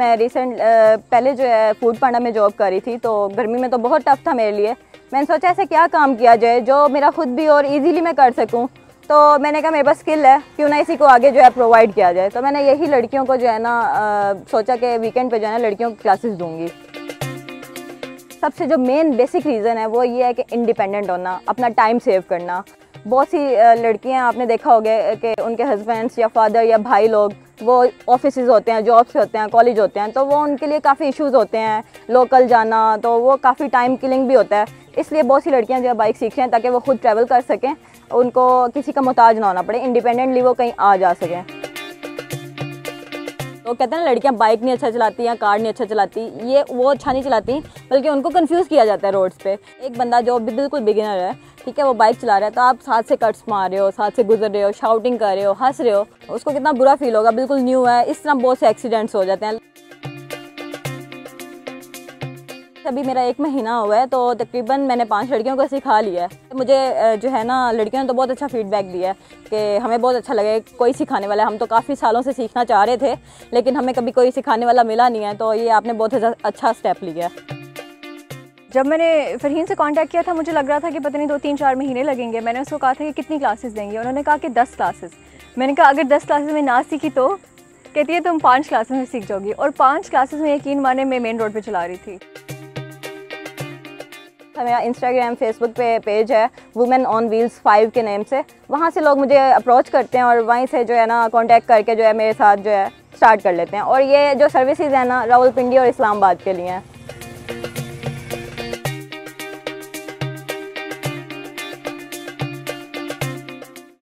मैं पहले जो है फूड पांडा में जॉब कर रही थी, तो गर्मी में तो बहुत टफ था मेरे लिए। मैंने सोचा ऐसे क्या काम किया जाए जो मेरा खुद भी और इजीली मैं कर सकूं। तो मैंने कहा मेरे पास स्किल है, क्यों ना इसी को आगे जो है प्रोवाइड किया जाए। तो मैंने यही लड़कियों को जो है ना सोचा कि वीकेंड पे जो है ना लड़कियों को क्लासेस दूंगी। सबसे जो मेन बेसिक रीज़न है वो ये है कि इंडिपेंडेंट होना, अपना टाइम सेव करना। बहुत सी लड़कियां आपने देखा होगा कि उनके हस्बैंड्स या फादर या भाई लोग वो ऑफिसेज होते हैं, जॉब से होते हैं, कॉलेज होते हैं, तो वो उनके लिए काफ़ी इश्यूज़ होते हैं, लोकल जाना, तो वो काफ़ी टाइम किलिंग भी होता है। इसलिए बहुत सी लड़कियां जो है बाइक सीख रही हैं ताकि वो खुद ट्रैवल कर सकें, उनको किसी का मोहताज ना होना पड़े, इंडिपेंडेंटली वो कहीं आ जा सकें। तो कहते हैं ना लड़कियां बाइक नहीं अच्छा चलाती या कार नहीं अच्छा चलाती, ये वो अच्छा नहीं चलाती, बल्कि उनको कंफ्यूज किया जाता है रोड्स पे। एक बंदा जो बिल्कुल बिगिनर है, ठीक है, वो बाइक चला रहा है, तो आप साथ से कट्स मार रहे हो, साथ से गुजर रहे हो, शाउटिंग कर रहे हो, हंस रहे हो, उसको कितना बुरा फील होगा, बिल्कुल न्यू है। इस तरह बहुत से एक्सीडेंट्स हो जाते हैं। अभी मेरा 1 महीना हुआ है, तो तकरीबन मैंने 5 लड़कियों को सिखा लिया है। मुझे जो है ना लड़कियों ने तो बहुत अच्छा फीडबैक दिया है कि हमें बहुत अच्छा लगे कोई सिखाने वाला है। हम तो काफ़ी सालों से सीखना चाह रहे थे, लेकिन हमें कभी कोई सिखाने वाला मिला नहीं है, तो ये आपने बहुत अच्छा स्टेप लिया है। जब मैंने फ़रहीन से कांटेक्ट किया था, मुझे लग रहा था कि पता नहीं 2-3-4 महीने लगेंगे। मैंने उसको कहा था कि कितनी क्लासेस देंगे, उन्होंने कहा कि 10 क्लासेस। मैंने कहा अगर 10 क्लासेस में ना सीखी तो? कहती है तुम 5 क्लासेस में सीख जाओगी। और 5 क्लासेस में यकीन माने मैं मेन रोड पे चला रही थी। मेरा इंस्टाग्राम फेसबुक पे पेज है वुमेन ऑन व्हील्स 5 के नेम से, वहाँ से लोग मुझे अप्रोच करते हैं और वहीं से जो है ना कांटेक्ट करके जो है मेरे साथ जो है स्टार्ट कर लेते हैं। और ये जो सर्विसेज है ना रावलपिंडी और इस्लामाबाद के लिए हैं।